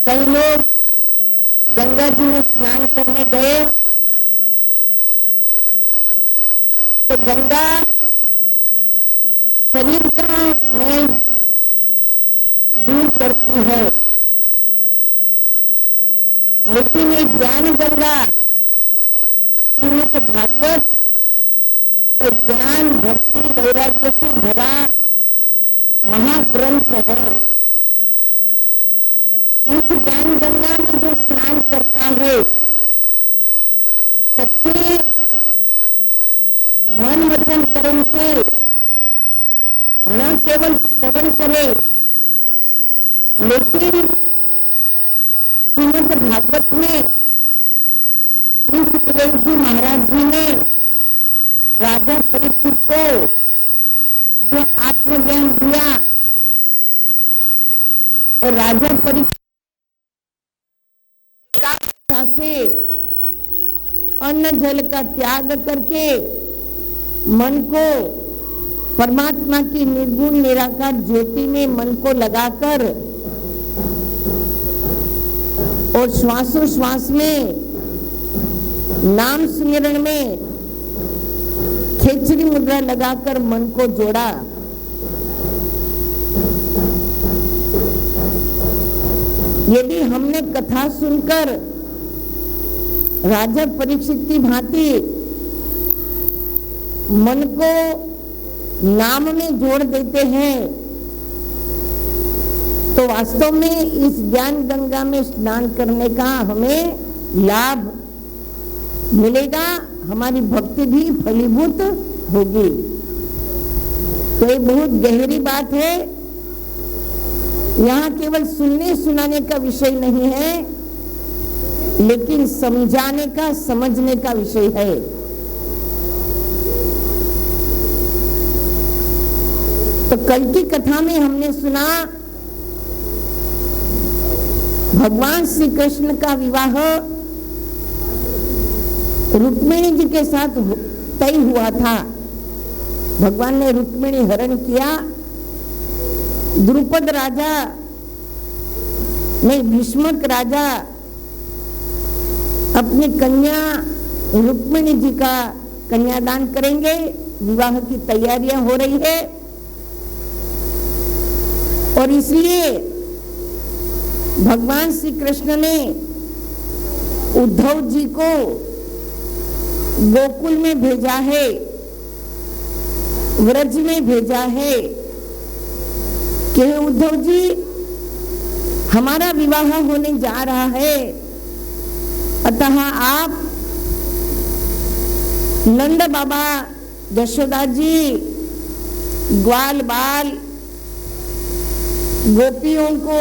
कई लोग गंगा जी में स्नान करने गए तो गंगा शरीर का मैल दूर करती है, लेकिन ये ज्ञान गंगा श्रीमद् भागवत तो ज्ञान भक्ति वैराग्य से भरा महाग्रंथ है। इस ज्ञान गंगा में जो स्नान करता है सच्चे मन वचन कर्म से न केवल श्रवण करे, लेकिन श्रीमद् भागवत में श्री सुखदेव जी महाराज जी ने राजा परीक्षित को जो आत्मज्ञान दिया और राजा परीक्षित से अन्न जल का त्याग करके मन को परमात्मा की निर्गुण निराकार ज्योति में मन को लगाकर और श्वासोश्वास में नाम स्मरण में खेचरी मुद्रा लगाकर मन को जोड़ा। यदि हमने कथा सुनकर राजा परीक्षित की भांति मन को नाम में जोड़ देते हैं तो वास्तव में इस ज्ञान गंगा में स्नान करने का हमें लाभ मिलेगा, हमारी भक्ति भी फलीभूत होगी। तो ये बहुत गहरी बात है। यहाँ केवल सुनने सुनाने का विषय नहीं है, लेकिन समझाने का समझने का विषय है। तो कल की कथा में हमने सुना भगवान श्री कृष्ण का विवाह रुक्मिणी जी के साथ तय हुआ था। भगवान ने रुक्मिणी हरण किया। द्रुपद राजा ने भीष्मक राजा अपनी कन्या रुक्मिणी जी का कन्यादान करेंगे। विवाह की तैयारियां हो रही है और इसलिए भगवान श्री कृष्ण ने उद्धव जी को गोकुल में भेजा है, व्रज में भेजा है कि उद्धव जी हमारा विवाह होने जा रहा है, अतः आप नंद बाबा यशोदा जी ग्वाल बाल गोपियों को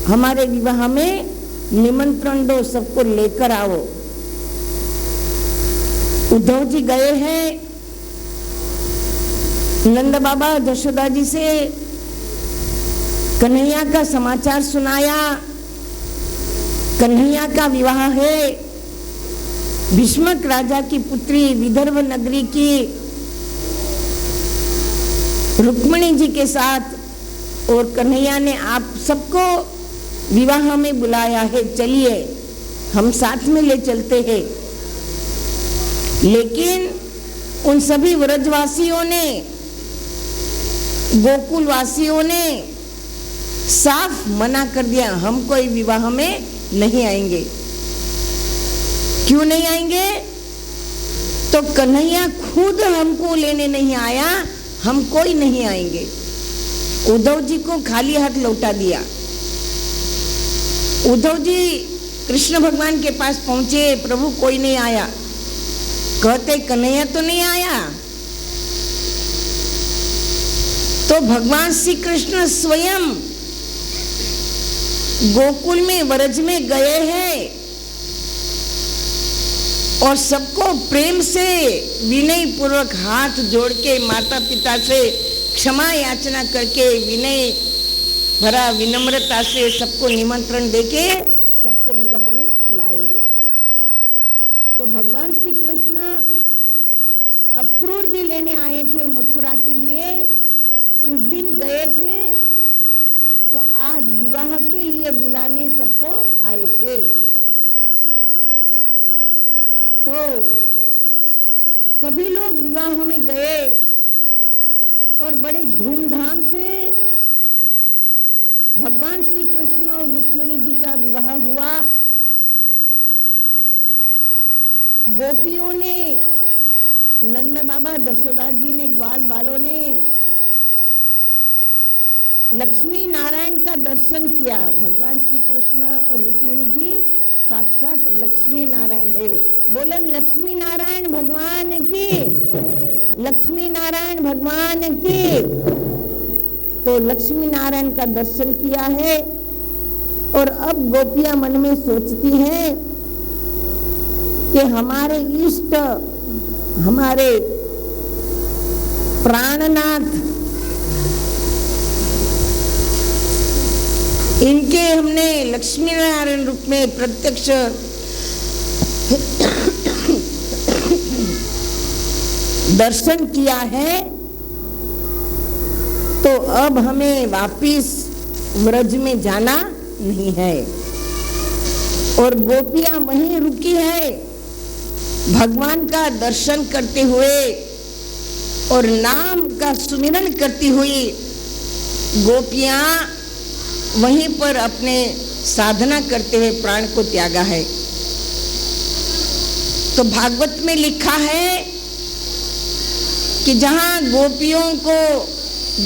हमारे विवाह में निमंत्रण दो, सबको लेकर आओ। उद्धव जी गए हैं, नंद बाबा यशोदा जी से कन्हैया का समाचार सुनाया। कन्हैया का विवाह है भीष्मक राजा की पुत्री विदर्भ नगरी की रुक्मिणी जी के साथ, और कन्हैया ने आप सबको विवाह में बुलाया है, चलिए हम साथ में ले चलते हैं। लेकिन उन सभी व्रजवासियों ने, गोकुल वासियों ने साफ मना कर दिया, हम कोई विवाह में नहीं आएंगे। क्यों नहीं आएंगे? तो कन्हैया खुद हमको लेने नहीं आया, हम कोई नहीं आएंगे। उद्धव जी को खाली हाथ लौटा दिया। उद्धव जी कृष्ण भगवान के पास पहुंचे, प्रभु कोई नहीं आया। कहते कन्हैया तो नहीं आया। तो भगवान श्री कृष्ण स्वयं गोकुल में व्रज में गए हैं और सबको प्रेम से विनय पूर्वक हाथ जोड़ के माता पिता से क्षमा याचना करके विनय भरा विनम्रता से सबको निमंत्रण देके सबको विवाह में लाए हैं। तो भगवान श्री कृष्ण अक्रूर जी लेने आए थे मथुरा के लिए। उस दिन गए थे तो आज विवाह के लिए बुलाने सबको आए थे। तो सभी लोग विवाह में गए और बड़े धूमधाम से भगवान श्री कृष्ण और रुक्मिणी जी का विवाह हुआ। गोपियों ने, नंद बाबा, दशोदा जी ने, ग्वाल बालों ने लक्ष्मी नारायण का दर्शन किया। भगवान श्री कृष्ण और रुक्मिणी जी साक्षात लक्ष्मी नारायण है। बोलन लक्ष्मी नारायण भगवान की, लक्ष्मी नारायण भगवान की। तो लक्ष्मी नारायण का दर्शन किया है और अब गोपियां मन में सोचती हैं कि हमारे इष्ट, हमारे प्राणनाथ, इनके हमने लक्ष्मी नारायण रूप में प्रत्यक्ष दर्शन किया है, तो अब हमें वापिस व्रज में जाना नहीं है। और गोपियां वहीं रुकी है, भगवान का दर्शन करते हुए और नाम का सुमिरन करती हुई गोपियां वहीं पर अपने साधना करते हुए प्राण को त्यागा है। तो भागवत में लिखा है कि जहां गोपियों को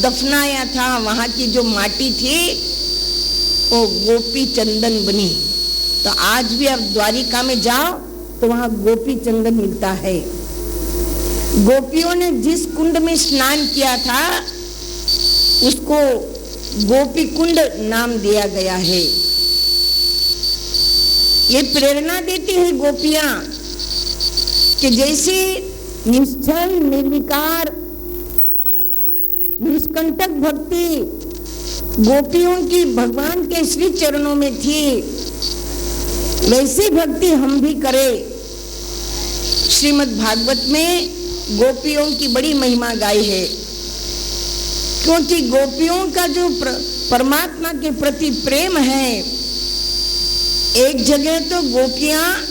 दफनाया था वहां की जो माटी थी वो गोपी चंदन बनी। तो आज भी आप द्वारिका में जाओ तो वहां गोपी चंदन मिलता है। गोपियों ने जिस कुंड में स्नान किया था उसको गोपी कुंड नाम दिया गया है। ये प्रेरणा देती है गोपियां कि जैसे निश्चल, निर्विकार, निष्कंटक भक्ति गोपियों की भगवान के श्री चरणों में थी, वैसी भक्ति हम भी करें। श्रीमद् भागवत में गोपियों की बड़ी महिमा गाई है, क्योंकि गोपियों का जो परमात्मा के प्रति प्रेम है। एक जगह तो गोपियां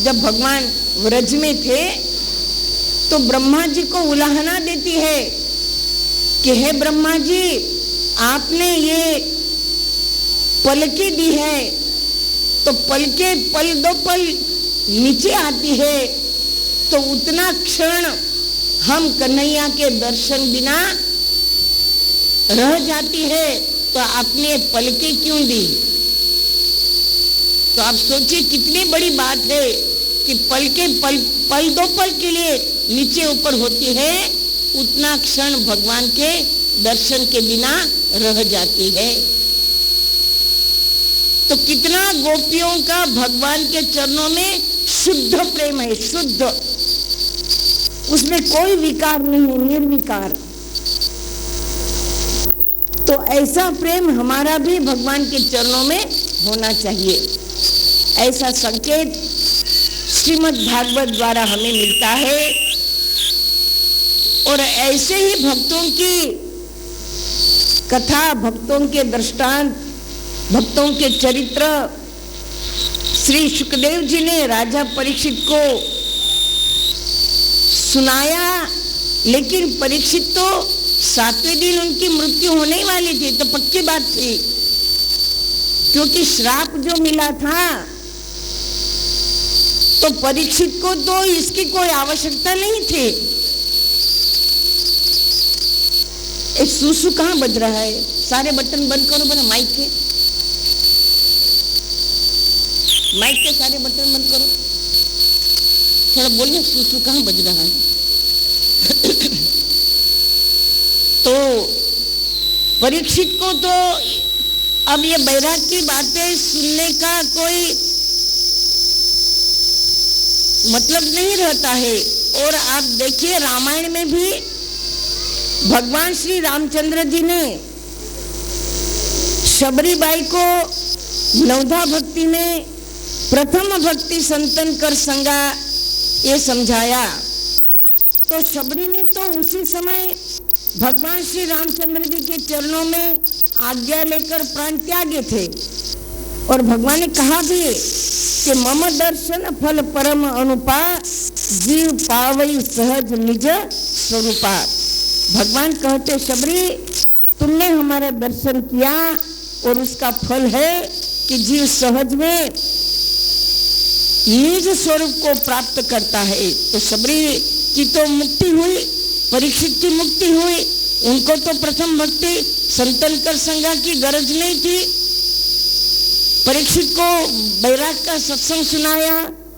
जब भगवान व्रज में थे तो ब्रह्मा जी को उलाहना देती है कि हे ब्रह्मा जी, आपने ये पलके दी है तो पलके पल दो पल नीचे आती है, तो उतना क्षण हम कन्हैया के दर्शन बिना रह जाती है, तो आपने पलके क्यों दी। तो आप सोचिए कितनी बड़ी बात है कि पलके पल दो पल के लिए नीचे ऊपर होती है, उतना क्षण भगवान के दर्शन के बिना रह जाती है। तो कितना गोपियों का भगवान के चरणों में शुद्ध प्रेम है, शुद्ध, उसमें कोई विकार नहीं है, निर्विकार। तो ऐसा प्रेम हमारा भी भगवान के चरणों में होना चाहिए। ऐसा संकेत श्रीमद् भागवत द्वारा हमें मिलता है। और ऐसे ही भक्तों की कथा, भक्तों के दृष्टांत, भक्तों के चरित्र श्री सुखदेव जी ने राजा परीक्षित को सुनाया। लेकिन परीक्षित तो 7वें दिन उनकी मृत्यु होने वाली थी, तो पक्की बात थी, क्योंकि श्राप जो मिला था। तो परीक्षित को तो इसकी कोई आवश्यकता नहीं थी। एक सुसु कहाँ बज रहा है? सारे बटन बंद करो बना, माइक के सारे बटन बंद करो, थोड़ा बोलिए, सुसु कहाँ बज रहा है? तो परीक्षित को तो अब ये बैराग की बातें सुनने का कोई मतलब नहीं रहता है। और आप देखिए रामायण में भी भगवान श्री रामचंद्र जी ने शबरी बाई को नवधा भक्ति में प्रथम भक्ति संतन कर संगा ये समझाया। तो शबरी ने तो उसी समय भगवान श्री रामचंद्र जी के चरणों में आज्ञा लेकर प्राण त्यागे थे। और भगवान ने कहा भी कि मम दर्शन फल परम अनुपा, जीव पावई सहज निज स्वरूपा। भगवान कहते शबरी, तुमने हमारा दर्शन किया और उसका फल है कि जीव सहज में निज स्वरूप को प्राप्त करता है। तो शबरी की तो मुक्ति हुई, परीक्षित की मुक्ति हुई। उनको तो प्रथम भक्ति संतन कर संगा की गरज नहीं थी। परीक्षित को बैराग का सत्संग सुनाया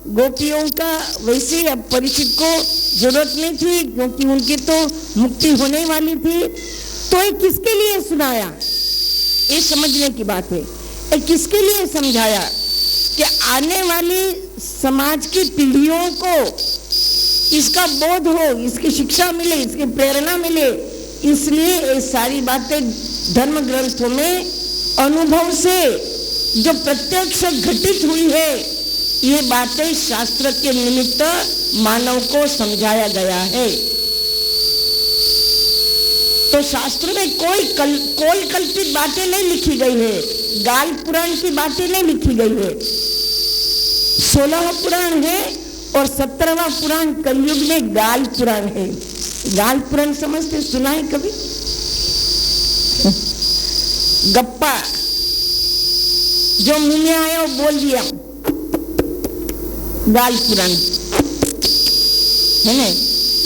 गोपियों का, वैसे अब परीक्षित को जरूरत नहीं थी क्योंकि उनकी तो मुक्ति होने वाली थी। तो ये किसके लिए सुनाया, ये समझने की बात है। ये किसके लिए समझाया कि आने वाली समाज की पीढ़ियों को इसका बोध हो, इसकी शिक्षा मिले, इसकी प्रेरणा मिले। इसलिए ये सारी बातें धर्म ग्रंथों में अनुभव से जो प्रत्यक्ष घटित हुई है, ये बातें शास्त्र के निमित्त मानव को समझाया गया है। तो शास्त्र में कोई कल्पित बातें नहीं लिखी गई है, गाल पुराण की बातें नहीं लिखी गई है। 16 पुराण है और 17वां पुराण कलयुग में गाल पुराण है। गाल पुराण समझते, सुना है कभी? गप्पा जो मुंह में आया वो बोल दिया, गाल पुराण है ना।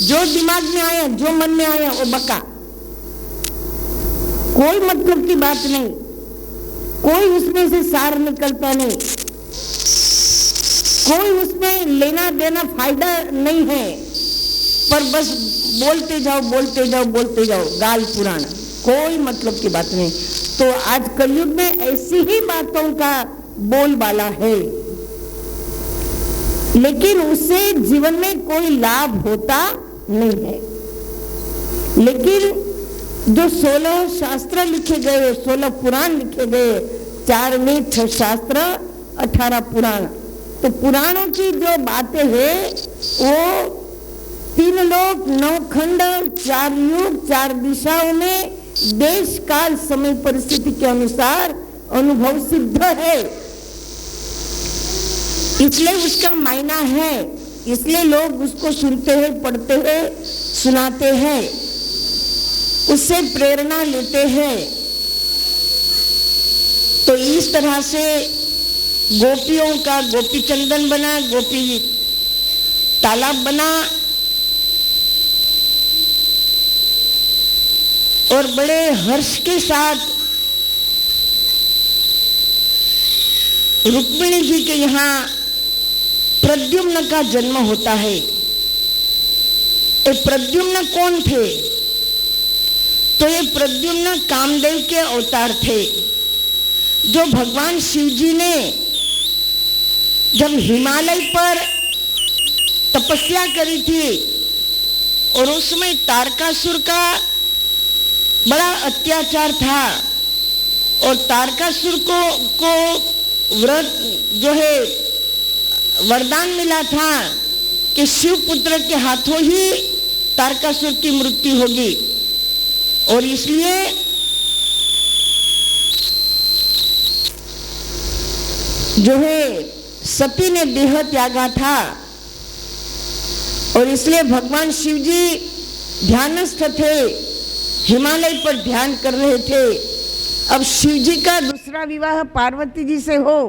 जो दिमाग में आया, जो मन में आया वो बका। कोई मतलब की बात नहीं, कोई उसमें से सार निकलता नहीं, कोई उसमें लेना देना फायदा नहीं है, पर बस बोलते जाओ बोलते जाओ बोलते जाओ। गाल पुराण, कोई मतलब की बात नहीं। तो आज कलयुग में ऐसी ही बातों का बोलबाला है, लेकिन उससे जीवन में कोई लाभ होता नहीं है। लेकिन जो 16 शास्त्र लिखे गए, 16 पुराण लिखे गए, 4 में 6 शास्त्र 18 पुराण, तो पुराणों की जो बातें हैं वो 3 लोक 9 खंड 4 युग 4 दिशाओं में देश काल समय परिस्थिति के अनुसार अनुभव सिद्ध है। इसलिए उसका मायना है, इसलिए लोग उसको सुनते हैं, पढ़ते हैं, सुनाते हैं, उससे प्रेरणा लेते हैं। तो इस तरह से गोपियों का गोपी चंदन बना, गोपी तालाब बना और बड़े हर्ष के साथ रुक्मिणी जी के यहाँ प्रद्युम्न का जन्म होता है। ये प्रद्युम्न कौन थे? तो ये प्रद्युम्न कामदेव के अवतार थे, जो भगवान शिव जी ने जब हिमालय पर तपस्या करी थी और उसमें तारकासुर का बड़ा अत्याचार था और तारकासुर को व्रत जो है वरदान मिला था कि शिव पुत्र के हाथों ही तारकासुर की मृत्यु होगी। और इसलिए जो है सती ने देह त्यागा था और इसलिए भगवान शिव जी ध्यानस्थ थे, हिमालय पर ध्यान कर रहे थे। अब शिव जी का दूसरा विवाह पार्वती जी से हो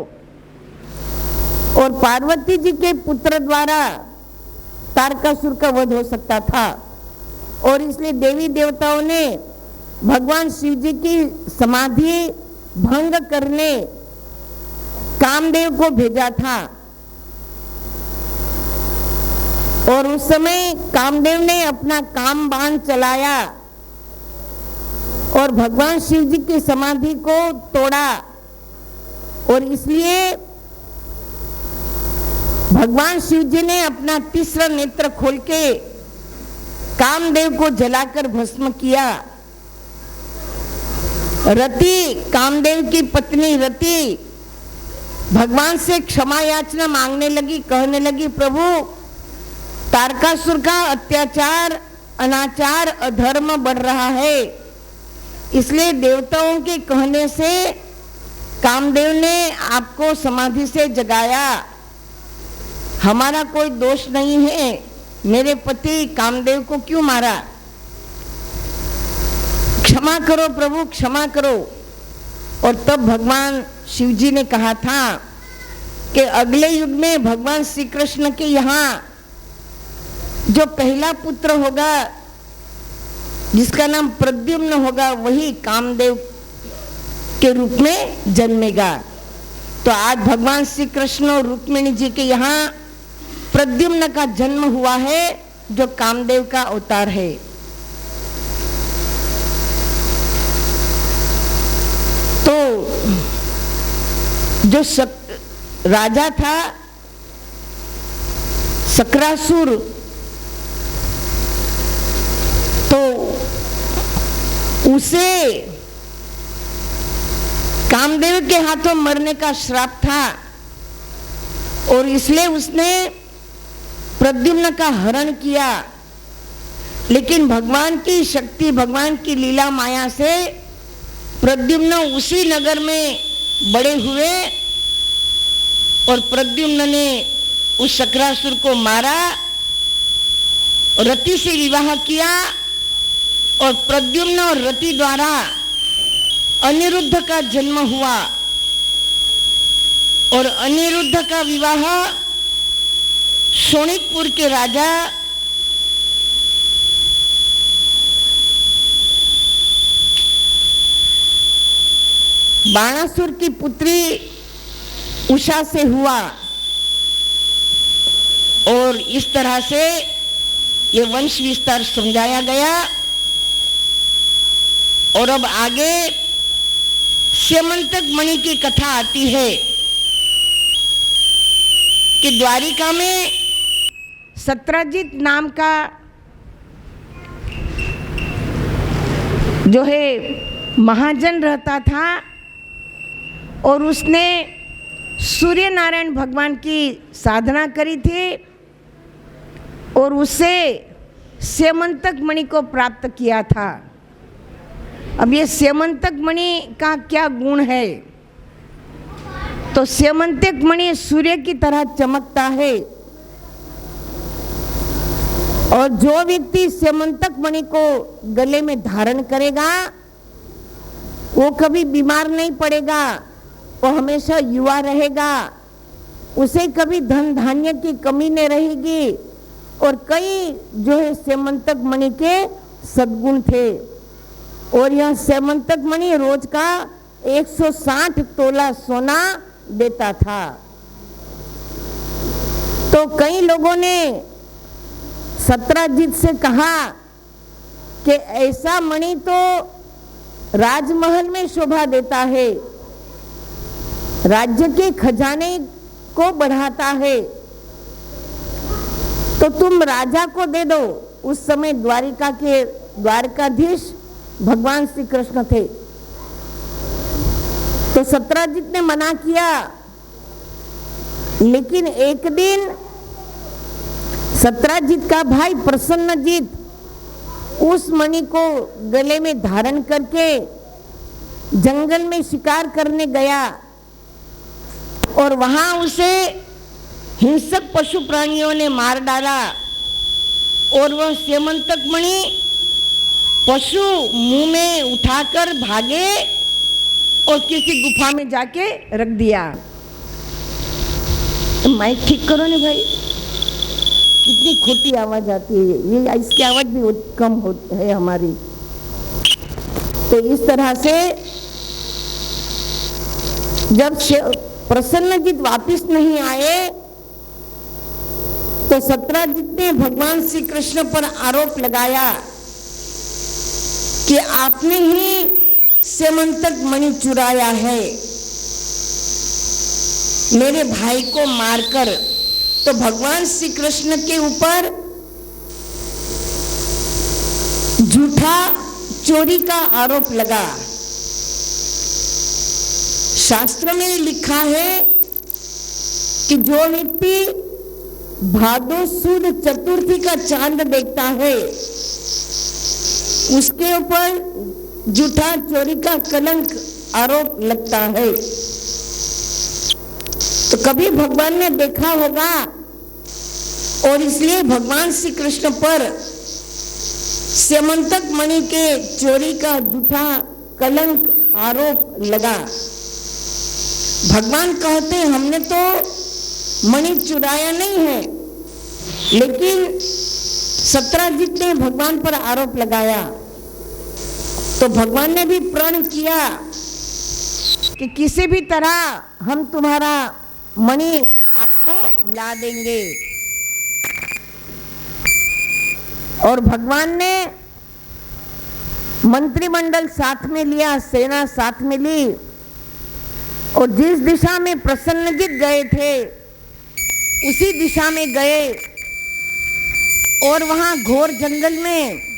और पार्वती जी के पुत्र द्वारा तारकासुर का वध हो सकता था, और इसलिए देवी देवताओं ने भगवान शिव जी की समाधि भंग करने कामदेव को भेजा था। और उस समय कामदेव ने अपना काम बाण चलाया और भगवान शिव जी की समाधि को तोड़ा, और इसलिए भगवान शिव जी ने अपना तीसरा नेत्र खोल के कामदेव को जलाकर भस्म किया। रति, कामदेव की पत्नी रति भगवान से क्षमा याचना मांगने लगी, कहने लगी, प्रभु तारकासुर का अत्याचार, अनाचार, अधर्म बढ़ रहा है, इसलिए देवताओं के कहने से कामदेव ने आपको समाधि से जगाया। हमारा कोई दोष नहीं है, मेरे पति कामदेव को क्यों मारा, क्षमा करो प्रभु, क्षमा करो। और तब भगवान शिव जी ने कहा था कि अगले युग में भगवान श्री कृष्ण के यहाँ जो पहला पुत्र होगा जिसका नाम प्रद्युम्न होगा, वही कामदेव के रूप में जन्मेगा। तो आज भगवान श्री कृष्ण और रुक्मिणी जी के यहाँ प्रद्युम्न का जन्म हुआ है, जो कामदेव का अवतार है। तो जो राजा था शक्रासुर, तो उसे कामदेव के हाथों मरने का श्राप था और इसलिए उसने प्रद्युम्न का हरण किया। लेकिन भगवान की शक्ति, भगवान की लीला माया से प्रद्युम्न उसी नगर में बड़े हुए और प्रद्युम्न ने उस शक्रासुर को मारा, रति से विवाह किया और प्रद्युम्न और रति द्वारा अनिरुद्ध का जन्म हुआ और अनिरुद्ध का विवाह शोणितपुर के राजा बाणासुर की पुत्री उषा से हुआ। और इस तरह से ये वंश विस्तार समझाया गया। और अब आगे स्यमंतक मणि की कथा आती है कि द्वारिका में सत्रजित नाम का जो है महाजन रहता था और उसने सूर्य नारायण भगवान की साधना करी थी और उससे स्यमंतक मणि को प्राप्त किया था। अब ये स्यमंतक मणि का क्या गुण है, तो स्यमंतक मणि सूर्य की तरह चमकता है और जो व्यक्ति स्यमंतक मणि को गले में धारण करेगा वो कभी बीमार नहीं पड़ेगा, वो हमेशा युवा रहेगा, उसे कभी धन धान्य की कमी नहीं रहेगी। और कई जो है स्यमंतक मणि के सद्गुण थे और यह स्यमंतक मणि रोज का 160 तोला सोना देता था। तो कई लोगों ने सत्रजित से कहा कि ऐसा मणि तो राजमहल में शोभा देता है, राज्य के खजाने को बढ़ाता है, तो तुम राजा को दे दो। उस समय द्वारिका के द्वारकाधीश भगवान श्री कृष्ण थे। तो सत्रजित ने मना किया, लेकिन एक दिन सत्रजित का भाई प्रसन्नजित उस मणि को गले में धारण करके जंगल में शिकार करने गया और वहां उसे हिंसक पशु प्राणियों ने मार डाला और वह स्यमंतक मणि पशु मुंह में उठाकर भागे और किसी गुफा में जाके रख दिया। माइक ठीक करो ना भाई, कितनी खोटी आवाज आती है, ये इसकी आवाज भी कम है हमारी। तो इस तरह से जब प्रसन्नजित वापिस नहीं आए तो सत्रजित ने भगवान श्री कृष्ण पर आरोप लगाया कि आपने ही स्यमंतक मणि चुराया है मेरे भाई को मारकर। तो भगवान श्री कृष्ण के ऊपर झूठा चोरी का आरोप लगा। शास्त्र में लिखा है कि जो व्यक्ति भादो सुद चतुर्थी का चांद देखता है उसके ऊपर झूठा चोरी का कलंक आरोप लगता है। तो कभी भगवान ने देखा होगा और इसलिए भगवान श्री कृष्ण पर स्यमंतक मणि के चोरी का झूठा कलंक आरोप लगा। भगवान कहते हमने तो मणि चुराया नहीं है, लेकिन सत्राजित ने भगवान पर आरोप लगाया। तो भगवान ने भी प्रण किया कि किसी भी तरह हम तुम्हारा मणि आपको ला देंगे। और भगवान ने मंत्रिमंडल साथ में लिया, सेना साथ में ली, और जिस दिशा में प्रसन्नजित गए थे उसी दिशा में गए, और वहां घोर जंगल में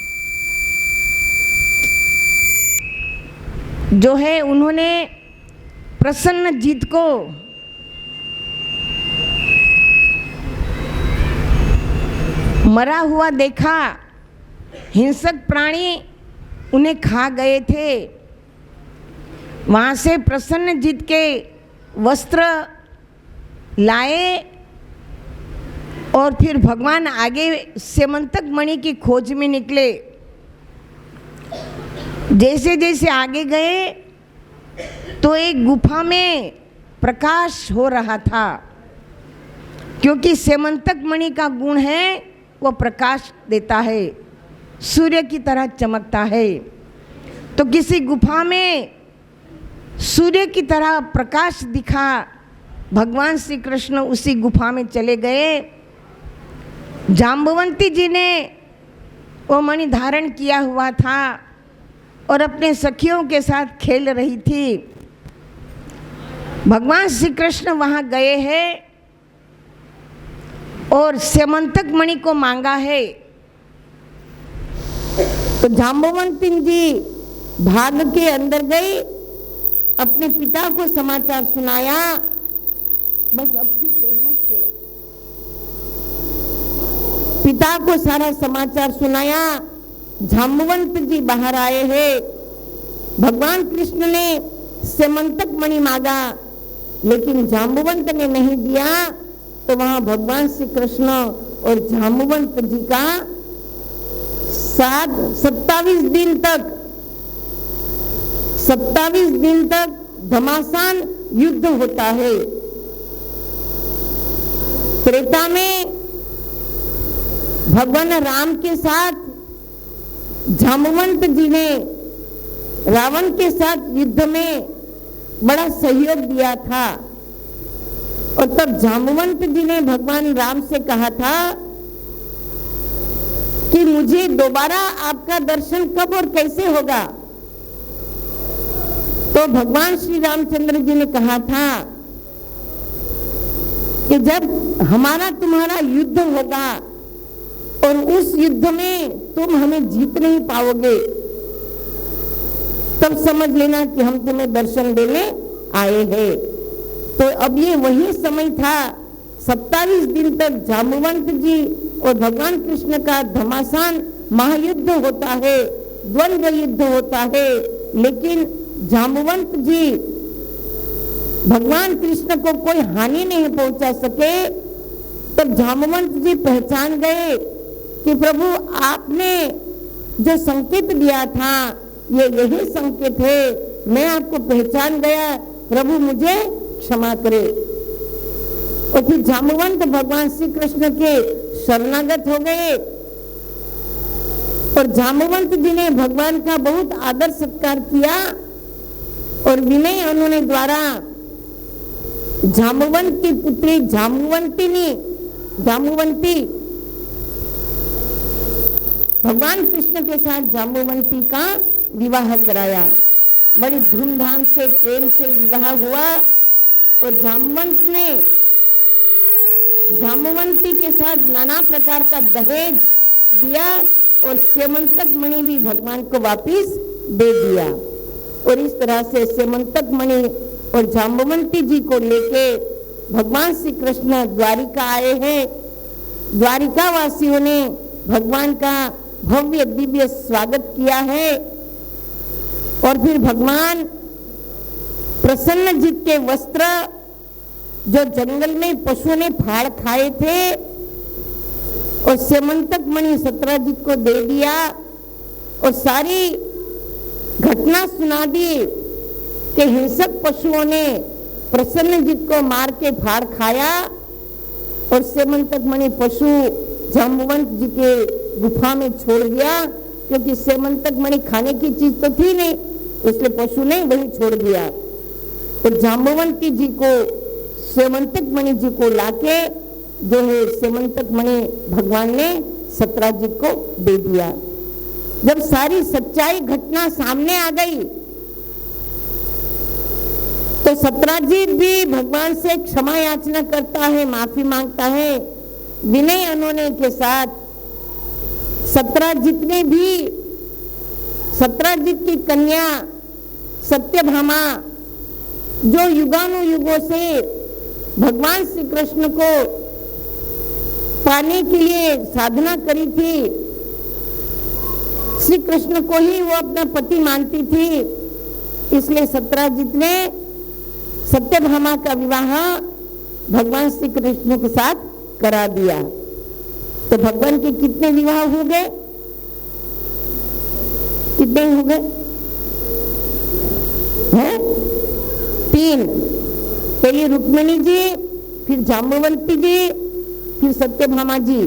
जो है उन्होंने प्रसन्नजित को मरा हुआ देखा। हिंसक प्राणी उन्हें खा गए थे। वहां से प्रसन्नजित के वस्त्र लाए और फिर भगवान आगे स्यमंतक मणि की खोज में निकले। जैसे जैसे आगे गए तो एक गुफा में प्रकाश हो रहा था, क्योंकि स्यमंतक मणि का गुण है वो प्रकाश देता है, सूर्य की तरह चमकता है। तो किसी गुफा में सूर्य की तरह प्रकाश दिखा। भगवान श्री कृष्ण उसी गुफा में चले गए। जाम्बवंती जी ने वो मणि धारण किया हुआ था और अपने सखियों के साथ खेल रही थी। भगवान श्री कृष्ण वहाँ गए हैं और स्यमंतक मणि को मांगा है। तो जाम्बवंती जी भाग के अंदर गई, अपने पिता को समाचार सुनाया। बस अब ठीक है, मत छोड़ो। पिता को सारा समाचार सुनाया। जाम्बवंत जी बाहर आए हैं। भगवान कृष्ण ने स्यमंतक मणि मांगा, लेकिन जाम्बवंत ने नहीं दिया। तो वहां भगवान श्री कृष्ण और जाम्बवंत जी का 27 दिन तक घमासान युद्ध होता है। त्रेता में भगवान राम के साथ जाम्बवंत जी ने रावण के साथ युद्ध में बड़ा सहयोग दिया था। और तब जाम्बवंत जी ने भगवान राम से कहा था कि मुझे दोबारा आपका दर्शन कब और कैसे होगा। तो भगवान श्री रामचंद्र जी ने कहा था कि जब हमारा तुम्हारा युद्ध होगा और उस युद्ध में तुम हमें जीत नहीं पाओगे, तब समझ लेना कि हम तुम्हें दर्शन देने आए हैं। तो अब ये वही समय था। 27 दिन तक जाम्बवंत जी और भगवान कृष्ण का घमासान महायुद्ध होता है, द्वंद्व युद्ध होता है। लेकिन जाम्बवंत जी भगवान कृष्ण को कोई हानि नहीं पहुंचा सके। तब जाम्बवंत जी पहचान गए कि प्रभु आपने जो संकेत दिया था ये यही संकेत है। मैं आपको पहचान गया, प्रभु मुझे क्षमा करे। और फिर जाम्बवंत भगवान श्री कृष्ण के शरणागत हो गए। और जाम्बवंत जी ने भगवान का बहुत आदर सत्कार किया और विनय उन्होंने द्वारा जाम्बवंत की पुत्री जाम्बवंती भगवान कृष्ण के साथ जाम्बवंती का विवाह कराया। बड़ी धूमधाम से प्रेम से विवाह हुआ और जाम्बवंत ने जाम्बवंती के साथ नाना प्रकार का दहेज दिया और स्यमंतक मणि भी भगवान को वापिस दे दिया। और इस तरह से स्यमंतक मणि और जाम्बवंती जी को लेके भगवान श्री कृष्ण द्वारिका आए हैं। द्वारिका वासियों ने भगवान का भव्य दिव्य स्वागत किया है। और फिर भगवान प्रसन्नजीत के वस्त्र जो जंगल में पशुओं ने फाड़ खाए थे और सेमंतक मणि सत्राजित को दे दिया और सारी घटना सुना दी कि हिंसक पशुओं ने प्रसन्नजीत को मार के फाड़ खाया और सेमंतक मणि पशु जाम्बवंत जी के गुफा में छोड़ दिया, क्योंकि सेमंतक मणि खाने की चीज तो थी नहीं, इसलिए पशु ने वही छोड़ दिया। तो जाम्बवंती जी को सेमंतक मणि जी को लाके जो है सेमंतक मणि भगवान ने सत्राजित को दे दिया। जब सारी सच्चाई घटना सामने आ गई तो सत्राजित भी भगवान से क्षमा याचना करता है, माफी मांगता है विनय अनुनय के साथ। सत्राजित ने भी सत्राजित की कन्या सत्यभामा जो युगानुयुगों से भगवान श्री कृष्ण को पाने के लिए साधना करी थी, श्री कृष्ण को ही वो अपना पति मानती थी, इसलिए सत्राजित ने सत्यभामा का विवाह भगवान श्री कृष्ण के साथ करा दिया। तो भगवान के कितने विवाह हो गए? कितने हो गए हैं? 3। पहले रुक्मिणी जी, फिर जाम्बवंती जी, फिर सत्यभामा जी,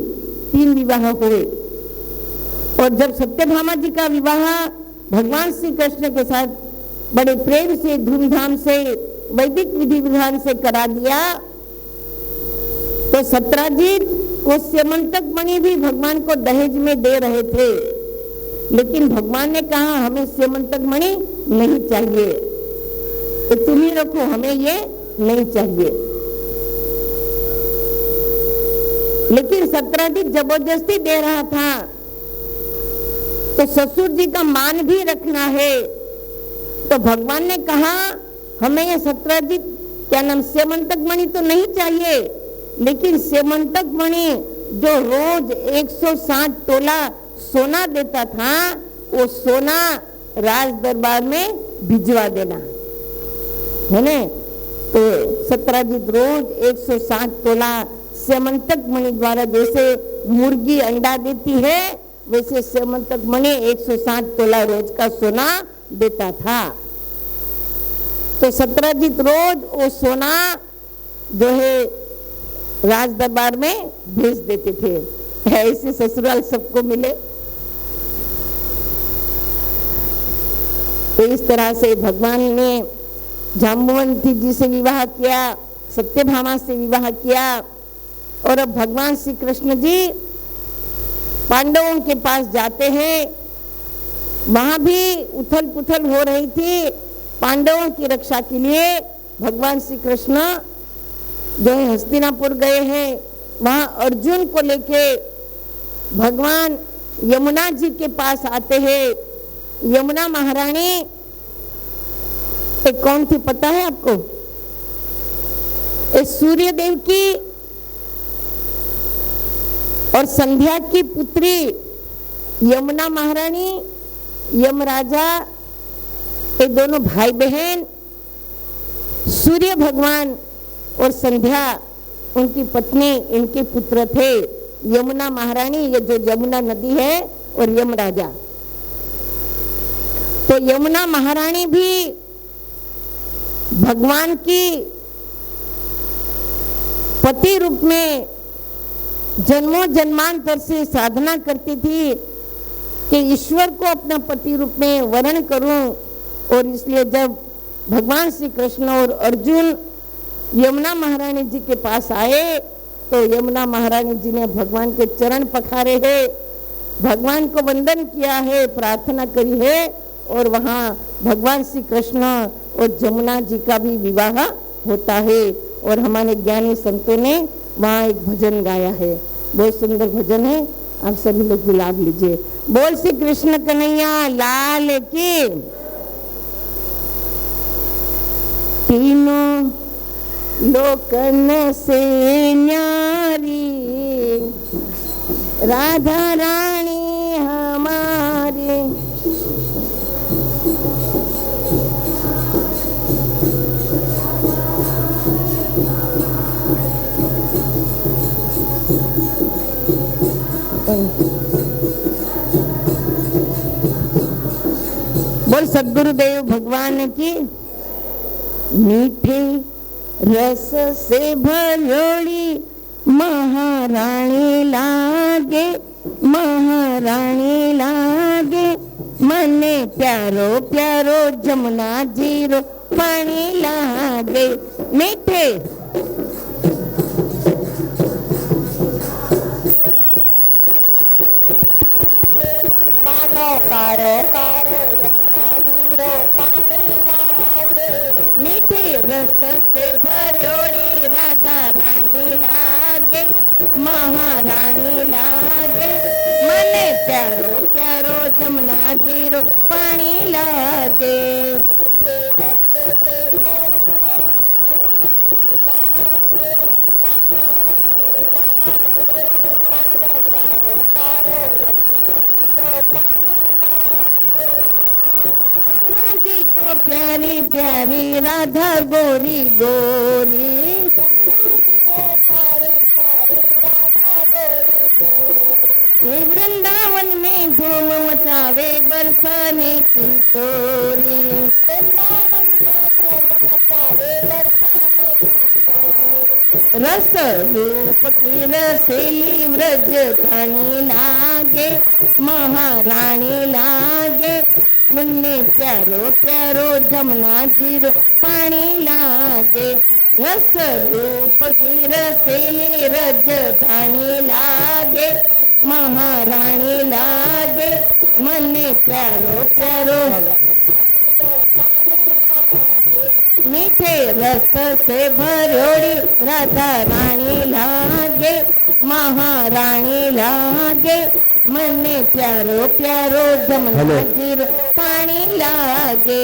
3 विवाह हुए। और जब सत्यभामा जी का विवाह भगवान श्री कृष्ण के साथ बड़े प्रेम से धूमधाम से वैदिक विधि विधान से करा दिया तो सत्राजित को सेमंतक मणि भी भगवान को दहेज में दे रहे थे, लेकिन भगवान ने कहा हमें सेमंतक मणि नहीं चाहिए, तो तुम ही रखो, हमें ये नहीं चाहिए। लेकिन सत्राजित जबरदस्ती दे रहा था, तो ससुर जी का मान भी रखना है। तो भगवान ने कहा हमें ये सत्राजित क्या नाम सेमंतक मणि तो नहीं चाहिए, लेकिन सेमंतक मणि जो रोज 160 तोला सोना देता था, वो सोना राज दरबार में भिजवा देना है ना। तो सत्राजित रोज 160 तोला सेमंतक मणि द्वारा, जैसे मुर्गी अंडा देती है वैसे सेमंतक मणि 160 तोला रोज का सोना देता था। तो सत्राजित रोज वो सोना जो है राज दरबार में भेज देते थे। ऐसे ससुराल सबको मिले। तो इस तरह से भगवान ने जाम्बवंती जी से विवाह किया, सत्यभामा से विवाह किया, और अब भगवान श्री कृष्ण जी पांडवों के पास जाते हैं। वहां भी उथल पुथल हो रही थी। पांडवों की रक्षा के लिए भगवान श्री कृष्ण जो है हस्तिनापुर गए हैं। वहां अर्जुन को लेके भगवान यमुना जी के पास आते हैं। यमुना महारानी एक कौन थी पता है आपको? एक सूर्य देव की और संध्या की पुत्री यमुना महारानी, यमराजा, ये दोनों भाई बहन, सूर्य भगवान और संध्या उनकी पत्नी, इनके पुत्र थे। यमुना महारानी, ये जो यमुना नदी है, और यमराजा। तो यमुना महारानी भी भगवान की पति रूप में जन्मों जन्मांतर से साधना करती थी कि ईश्वर को अपना पति रूप में वर्ण करूं। और इसलिए जब भगवान श्री कृष्ण और अर्जुन यमुना महारानी जी के पास आए तो यमुना महारानी जी ने भगवान के चरण पखारे हैं, भगवान को वंदन किया है, प्रार्थना करी है, और वहाँ भगवान श्री कृष्ण और यमुना जी का भी विवाह होता है। और हमारे ज्ञानी संतों ने वहाँ एक भजन गाया है, बहुत सुंदर भजन है, आप सभी लोग भी लाभ लीजिए। बोल श्री कृष्ण कन्हैया लाल की। तीनों लोकन से न्यारी राधा रानी हमारे, सद्गुरुदेव भगवान की। मीठे रस से भरोड़ी महारानी लागे, महारानी लागे, मने प्यारो प्यारो जमुना जीरो पानी लागे। मीठे कारो कारो जीरो पानी लागे। मीठे रस से भरोड़ी राधा रानी लागे, महारानी लागे, मने प्यारो प्यारो जमुना जीरो पानी लागे। प्यारी प्यारी राधा गोरी गोरी, वृंदावन में धूम मचावे बरसाने की छोरी। रस रूप की रसीली व्रज धानी लागे, महारानी लागे, मन्ने प्यारो प्यारो जमुना जीरो पानी लागे। रस रूप की रसीली रज धानी लागे, महारानी लागे, मन्ने प्यारो प्यारो। मीठे रस से भरोड़ी राधा रानी लागे, महारानी लागे, मने प्यारो प्यारो जमुना जीरो पानी लागे।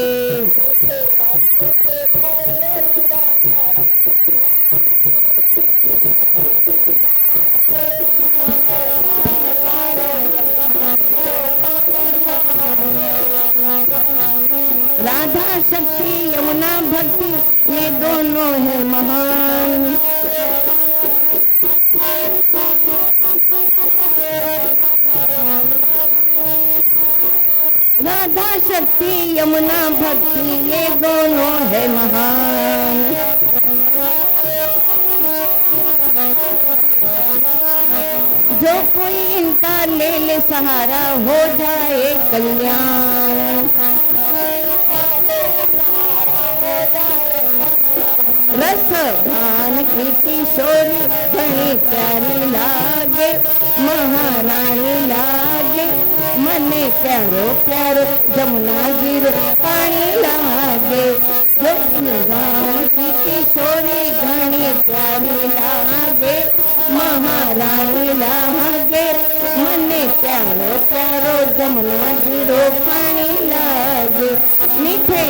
राधा शक्ति यमुना भक्ति ये दोनों है महान। राधा शक्ति यमुना भक्ति ये दोनों है महान। जो कोई इनका ले ले सहारा हो जाए कल्याण। रस भान की किशोरी घनी प्यारी लागे, महारानी लागे, मने प्यारो प्यारो जमुना जीरो पानी लागे। जो राम की किशोरी घनी प्यारी लागे, महारानी लागे, मने प्यारो प्यारो जमुना जीरो पानी लागे। मीठे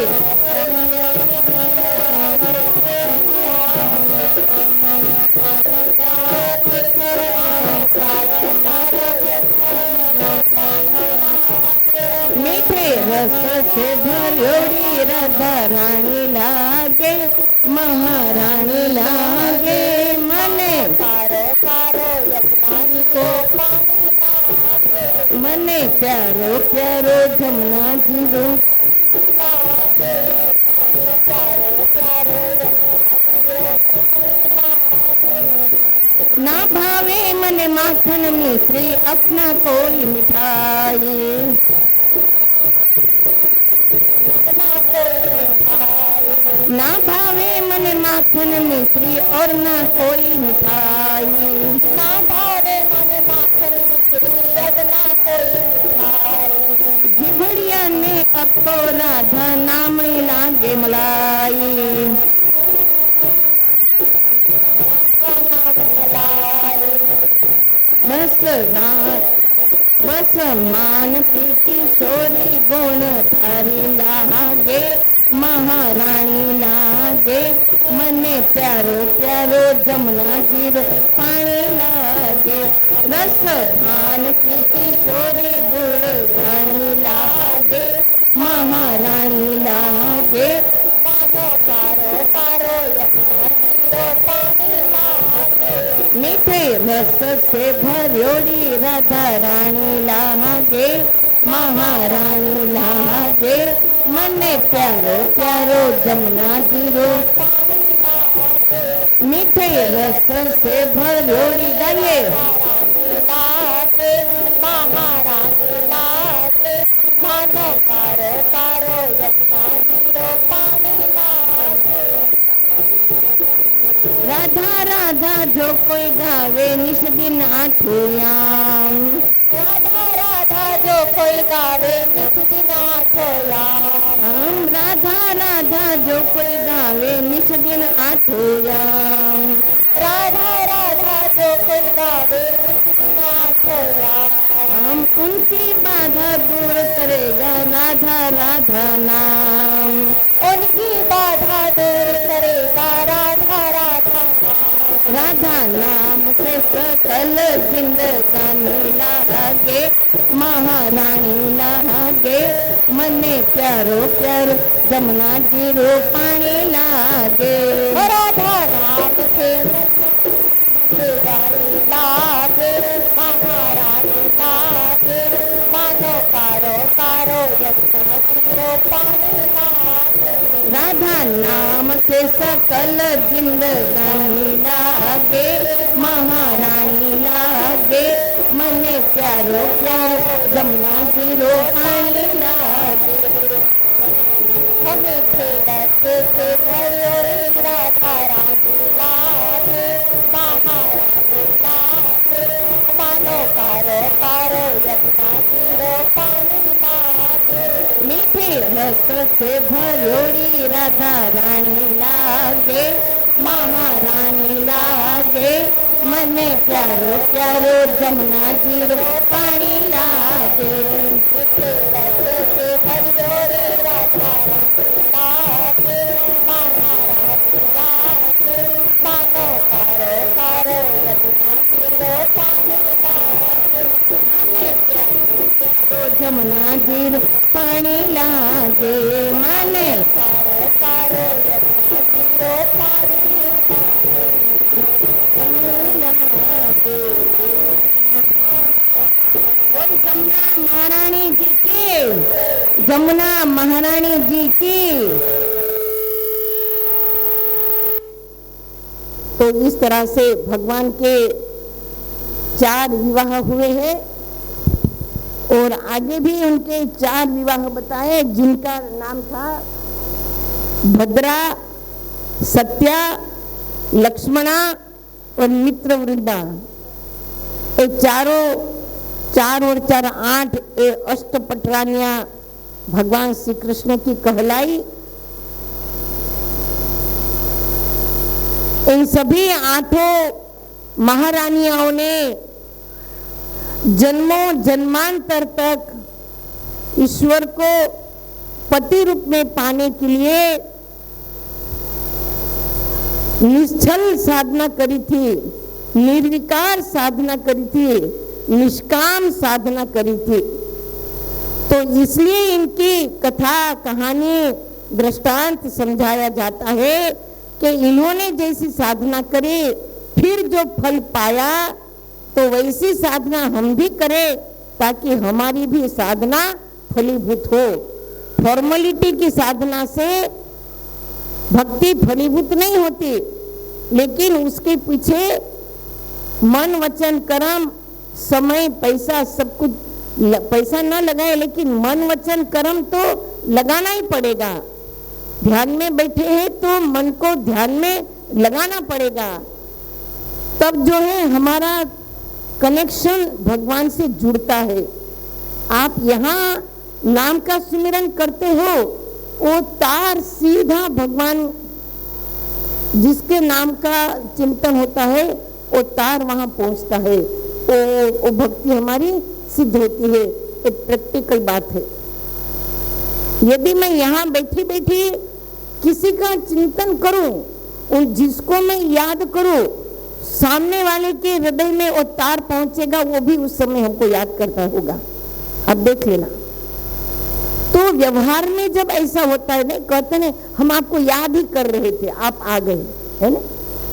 रस से भरोड़ी राधा रानी लागे, महारानी लागे, मने कारो कारो यमुना को मने प्यारो प्यारो जमुना जीरो। ना भावे मने माखन मिश्री अपना कोई मिठाई। ना भावे मन माखन मिश्री और ना कोई मिठाई। ना भावे मन माखन मिश्री और ना कोई मिठाई। जिभड़िया में अब तो राधा नाम लागे मलाई। बस मान की किशोरी गुण धारी लागे, महारानी लागे, मने प्यारो प्यारो जमुना जीरो पानी लागे। रस भान की किशोरी गुण धारी लागे, महारानी लागे, पारो पारो मीठे रस से भरोड़ी राधा रानी लागे, महारानी लागे, मने प्यारो प्यारो जमुना जीरो, मीठे रस से भरोड़ी गाइए। महारानी लागे मानो कारो कारो यमुना जीरो पानी लागे। राधा राधा जो कोई गावे निस दिन आठोयाम, राधा राधा जो कोई गावे निस दिन आठोयाम, राधा राधा जो कोई गावे निस दिन आठोयाम, राधा राधा जो कोई गावे निस दिन आठोयाम, उनकी बाधा दूर करेगा राधा राधा नाम, उनकी बाधा दूर करेगा राधा राधा नाम, राधा नाम से सकल जिंदगानी लागे, महारानी लागे, मने प्यारो प्यारो जमुना जीरो पानी लागे। राधा नाम से जिंदगानी लागे, महारानी लागे, मानो कारो कारो यमुना जीरो पानी लागे। राधा नाम से सकल जिंदगानी लागे, महारानी लागे, मने प्यारो प्यारो जमुना जीरो पानी लागे। हमें रस से भरोड़ी राधा रानी लागे, महारानी लागे, मानो कारो कारो यमुना जीरो पानी लागे। मीठे रस से भरोड़ी राधा रानी लागे, महारानी लागे, मने प्यारो प्यारो जमुना जीरो पानी लागे। मीठे रस से भरोड़ी राधा रानी लागे, महारानी लागे, मानो कारो कारो यमुना जीरो पानी लागे। जमुना जीरो पानी लागे, माने कारो कारो यमुना जीरो पानी लागे। बोल जमुना महारानी जी की, जमुना महारानी जी की। तो इस तरह से भगवान के 4 विवाह हुए हैं और आगे भी उनके 4 विवाह बताए, जिनका नाम था भद्रा, सत्या, लक्ष्मणा और मित्रवृंदा। ये चारों 4 और 4 8 ये अष्टपटरानियां भगवान श्री कृष्ण की कहलाई। इन सभी 8 महारानियों ने जन्मों जन्मांतर तक ईश्वर को पति रूप में पाने के लिए निश्चल साधना करी थी, निर्विकार साधना करी थी, निष्काम साधना करी थी। तो इसलिए इनकी कथा कहानी दृष्टांत समझाया जाता है कि इन्होंने जैसी साधना करी फिर जो फल पाया, तो वैसी साधना हम भी करें ताकि हमारी भी साधना फलीभूत हो। फॉर्मेलिटी की साधना से भक्ति फलीभूत नहीं होती, लेकिन उसके पीछे मन वचन कर्म समय पैसा सब कुछ, पैसा ना लगाए लेकिन मन वचन कर्म तो लगाना ही पड़ेगा। ध्यान में बैठे हैं तो मन को ध्यान में लगाना पड़ेगा, तब जो है हमारा कनेक्शन भगवान से जुड़ता है। आप यहाँ नाम का सुमिरन करते हो, वो तार सीधा भगवान जिसके नाम का चिंतन होता है वो तार वहां पहुंचता है, वो भक्ति हमारी सिद्ध होती है। एक प्रैक्टिकल बात है। यदि मैं यहाँ बैठी बैठी किसी का चिंतन करूं और जिसको मैं याद करूं, सामने वाले के हृदय में वो तार पहुंचेगा, वो भी उस समय हमको याद करता होगा। अब देख लेना। तो व्यवहार में जब ऐसा होता है ना, कहते हैं हम आपको याद ही कर रहे थे, आप आ गए, है ना।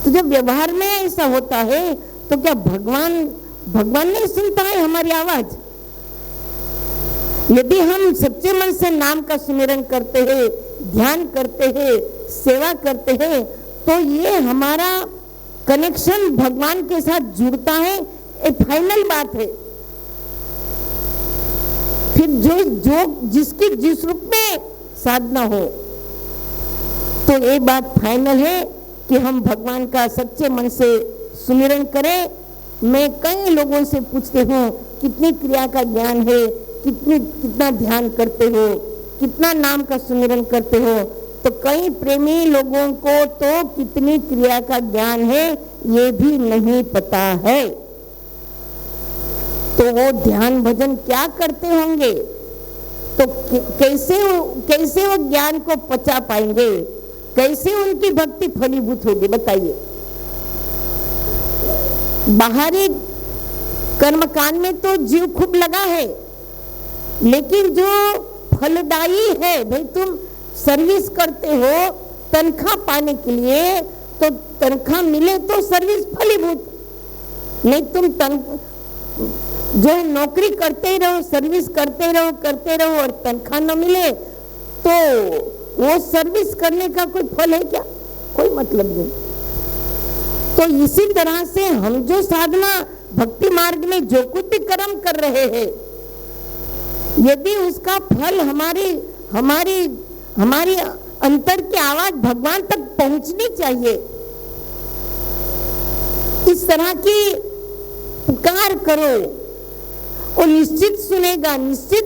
तो जब व्यवहार में ऐसा होता है तो क्या भगवान नहीं सुनता है हमारी आवाज? यदि हम सच्चे मन से नाम का सुमिरन करते हैं, ध्यान करते हैं, सेवा करते हैं, तो ये हमारा कनेक्शन भगवान के साथ जुड़ता है, एक फाइनल बात है। फिर जो जिसकी जिस रूप में साधना हो, तो ये बात फाइनल है कि हम भगवान का सच्चे मन से सुमिरन करें। मैं कई लोगों से पूछती हूँ कितनी क्रिया का ज्ञान है, कितना ध्यान करते हो, कितना नाम का सुमिरन करते हो, तो कई प्रेमी लोगों को तो कितनी क्रिया का ज्ञान है ये भी नहीं पता है। तो वो ध्यान भजन क्या करते होंगे, तो कैसे वो ज्ञान को पचा पाएंगे, कैसे उनकी भक्ति फलीभूत होगी, बताइए। बाहरी कर्मकांड में तो जीव खूब लगा है, लेकिन जो फलदायी है, भाई तुम सर्विस करते हो तनख्वाह पाने के लिए, तो तनख्वाह मिले तो सर्विस फलीभूत, नहीं तुम जो नौकरी करते ही रहो, सर्विस करते रहो और तनख्वाह न मिले तो वो सर्विस करने का कोई फल है क्या? कोई मतलब नहीं। तो इसी तरह से हम जो साधना भक्ति मार्ग में जो कुछ भी कर्म कर रहे हैं, यदि उसका फल हमारी अंतर की आवाज भगवान तक पहुंचनी चाहिए, इस तरह की पुकार करो, वो निश्चित सुनेगा, निश्चित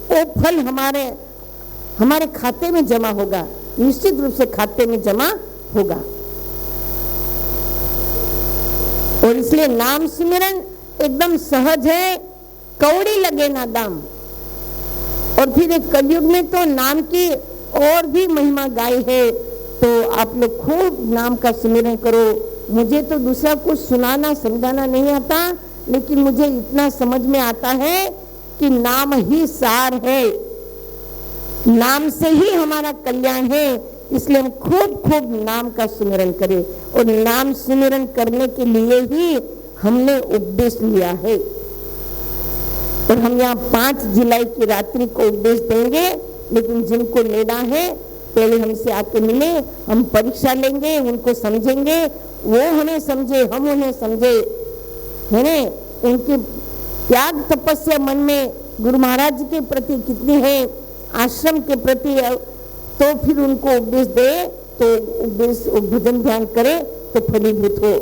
वो फल हमारे खाते में जमा होगा, निश्चित रूप से खाते में जमा होगा। और इसलिए नाम सुमिरन एकदम सहज है, कौड़ी लगे ना दाम। और फिर एक कलयुग में तो नाम की और भी महिमा गाई है, तो आप लोग खूब नाम का सुमिरन करो। मुझे तो दूसरा कुछ सुनाना समझाना नहीं आता, लेकिन मुझे इतना समझ में आता है कि नाम ही सार है, नाम से ही हमारा कल्याण है। इसलिए हम खूब नाम का सुमिरन करें, और नाम सुमिरन करने के लिए ही हमने उपदेश लिया है। और हम यहाँ 5 जुलाई की रात्रि को उपदेश देंगे, लेकिन जिनको लेना है पहले हमसे आके मिले, हम परीक्षा लेंगे, उनको समझेंगे, वो हमें समझे, हम उन्हें समझे, है ना। उनकी त्याग तपस्या मन में गुरु महाराज के प्रति कितनी है, आश्रम के प्रति, तो फिर उनको उपदेश दे, तो उपदेश भजन ध्यान करे तो फलीभूत हो।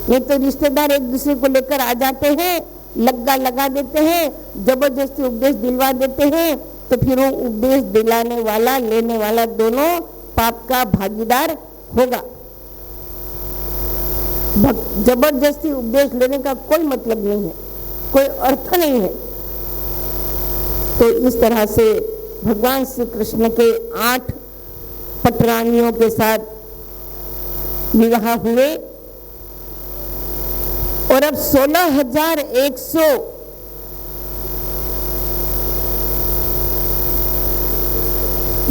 नहीं तो रिश्तेदार एक दूसरे को लेकर आ जाते हैं, लग्गा लगा देते हैं, जबरदस्ती उपदेश दिलवा देते हैं, तो फिर वो उपदेश दिलाने वाला लेने वाला दोनों पाप का भागीदार होगा। जबरदस्ती उपदेश लेने का कोई मतलब नहीं है, कोई अर्थ नहीं है। तो इस तरह से भगवान श्री कृष्ण के 8 पटरानियों के साथ विवाह हुए, और अब 16,100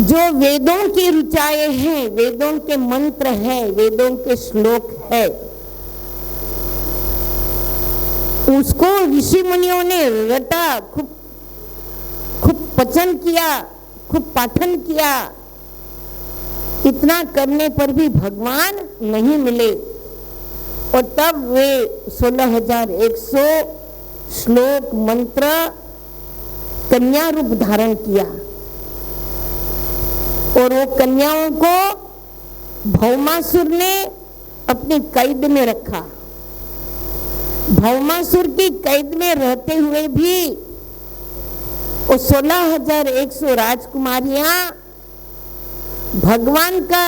जो वेदों की ऋचाएं हैं, वेदों के मंत्र हैं, वेदों के श्लोक है, उसको ऋषि मुनियों ने रटा, खूब पचन किया, खूब पाठन किया। इतना करने पर भी भगवान नहीं मिले, और तब वे 16,100 श्लोक मंत्र कन्या रूप धारण किया, और वो कन्याओं को भौमासुर ने अपनी कैद में रखा। भौमासुर की कैद में रहते हुए भी वो 16,100 राजकुमारियां भगवान का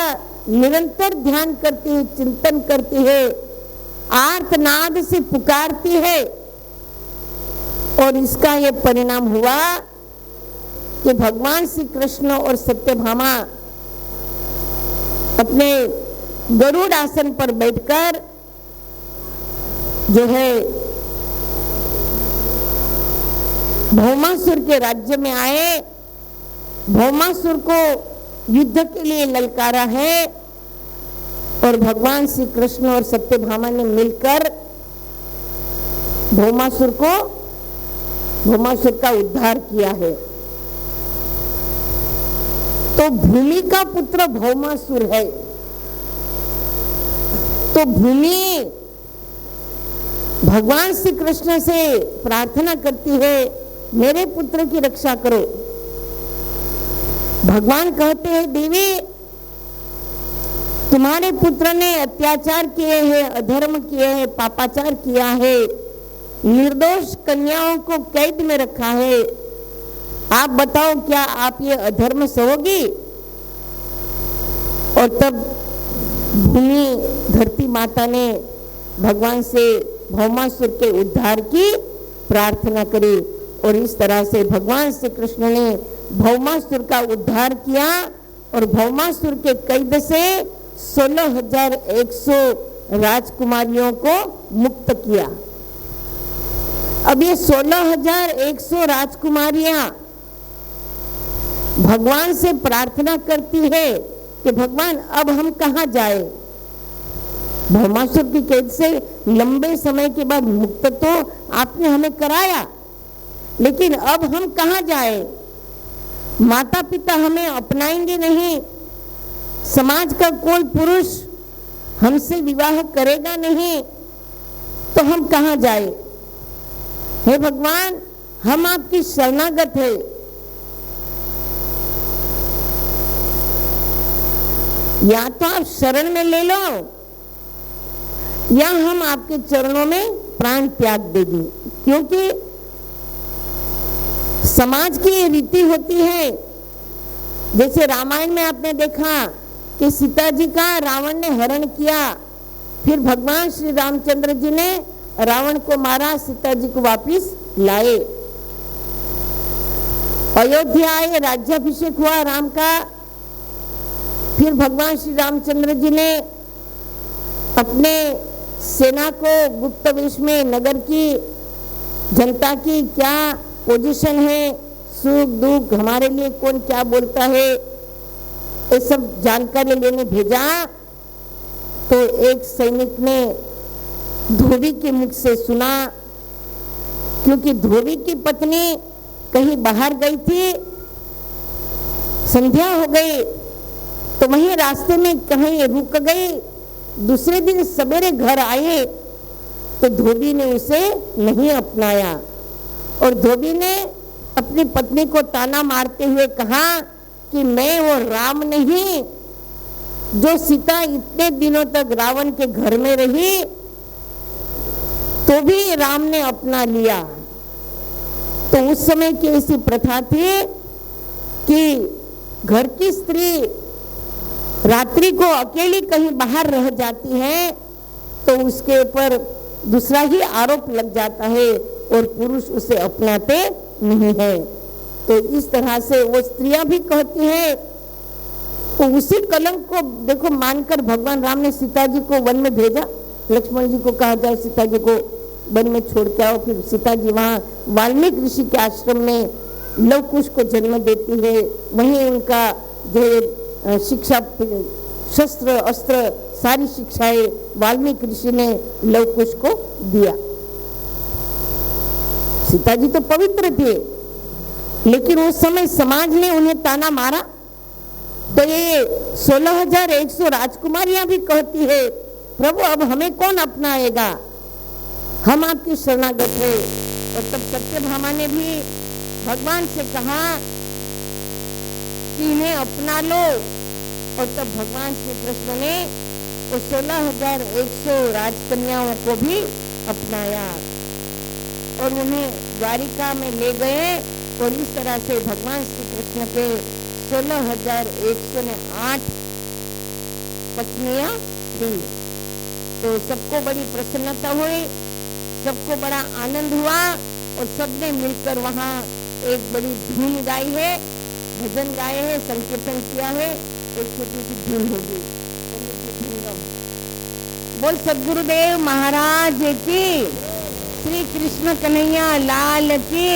निरंतर ध्यान करती है, चिंतन करती है, आर्तनाद से पुकारती है, और इसका ये परिणाम हुआ कि भगवान श्री कृष्ण और सत्यभामा अपने गरुड़ आसन पर बैठकर जो है भौमासुर के राज्य में आए, भौमासुर को युद्ध के लिए ललकारा है, और भगवान श्री कृष्ण और सत्यभामा ने मिलकर भौमासुर का उद्धार किया है। तो भूमि का पुत्र भौमासुर है। तो भूमि भगवान श्री कृष्ण से प्रार्थना करती है, मेरे पुत्र की रक्षा करो। भगवान कहते हैं, देवी तुम्हारे पुत्र ने अत्याचार किए हैं, अधर्म किए हैं, पापाचार किया है, निर्दोष कन्याओं को कैद में रखा है। आप बताओ क्या आप ये अधर्म सहोगी? और तब भूमि धरती माता ने भगवान से भौमासुर के उद्धार की प्रार्थना करी और इस तरह से भगवान श्री कृष्ण ने भौमासुर का उद्धार किया और भौमासुर के कैद से 16,100 राजकुमारियों को मुक्त किया। अब ये 16,100 राजकुमारियां भगवान से प्रार्थना करती है कि भगवान अब हम कहाँ जाए? भौमासुर की कैद से लंबे समय के बाद मुक्त तो आपने हमें कराया, लेकिन अब हम कहाँ जाए? माता पिता हमें अपनाएंगे नहीं, समाज का कोई पुरुष हमसे विवाह करेगा नहीं, तो हम कहाँ जाए? हे भगवान, हम आपकी शरणागत है। या तो आप शरण में ले लो या हम आपके चरणों में प्राण त्याग देंगे। क्योंकि समाज की ये रीति होती है, जैसे रामायण में आपने देखा कि सीता जी का रावण ने हरण किया, फिर भगवान श्री रामचंद्र जी ने रावण को मारा, सीता जी को वापिस लाए। अयोध्या आए, राज्याभिषेक हुआ राम का, फिर भगवान श्री रामचंद्र जी ने अपने सेना को गुप्त वेश में नगर की जनता की क्या पोजीशन है, सुख दुख, हमारे लिए कौन क्या बोलता है, ये सब जानकारी लेने भेजा। तो एक सैनिक ने धोबी के मुख से सुना, क्योंकि धोबी की पत्नी कहीं बाहर गई थी, संध्या हो गई, तो वहीं रास्ते में कहीं रुक गई। दूसरे दिन सवेरे घर आए तो धोबी ने उसे नहीं अपनाया और धोबी ने अपनी पत्नी को ताना मारते हुए कहा कि मैं वो राम नहीं जो सीता इतने दिनों तक रावण के घर में रही तो भी राम ने अपना लिया। तो उस समय की ऐसी प्रथा थी कि घर की स्त्री रात्रि को अकेली कहीं बाहर रह जाती है तो उसके ऊपर दूसरा ही आरोप लग जाता है और पुरुष उसे अपनाते नहीं है। तो इस तरह से वो स्त्रियां भी कहती हैं, तो उसी कलंक को देखो मानकर भगवान राम ने सीता जी को वन में भेजा। लक्ष्मण जी को कहा जाओ सीता जी को वन में छोड़ के आओ। फिर सीता जी वहाँ वाल्मीकि ऋषि के आश्रम में लव कुश को जन्म देती है। वहीं उनका जो शिक्षा, शस्त्र अस्त्र सारी शिक्षाएं वाल्मीकि ऋषि ने लव कुश को दिया। सीता जी तो पवित्र थे, लेकिन उस समय समाज ने उन्हें ताना मारा। तो ये 16,100 राजकुमारियां भी कहती है, प्रभु अब हमें कौन अपनाएगा, हम आपकी शरणागत है। और तब सत्यभामा ने भी भगवान से कहा कि इन्हें अपना लो। और तब भगवान श्री कृष्ण ने उस 16,100 राजकन्याओं को भी अपनाया और उन्हें द्वारिका में ले गए। और इस तरह से भगवान श्री कृष्ण के 16,108 पत्नियां थी। तो सबको बड़ी प्रसन्नता हुई, सबको बड़ा आनंद हुआ और सबने मिलकर वहाँ एक बड़ी धुन गाई है, भजन गाए हैं, संकीर्तन किया है। एक छोटी सी धुन होगी, बोल सद्गुरुदेव महाराज की, श्री कृष्ण कन्हैया लाल की।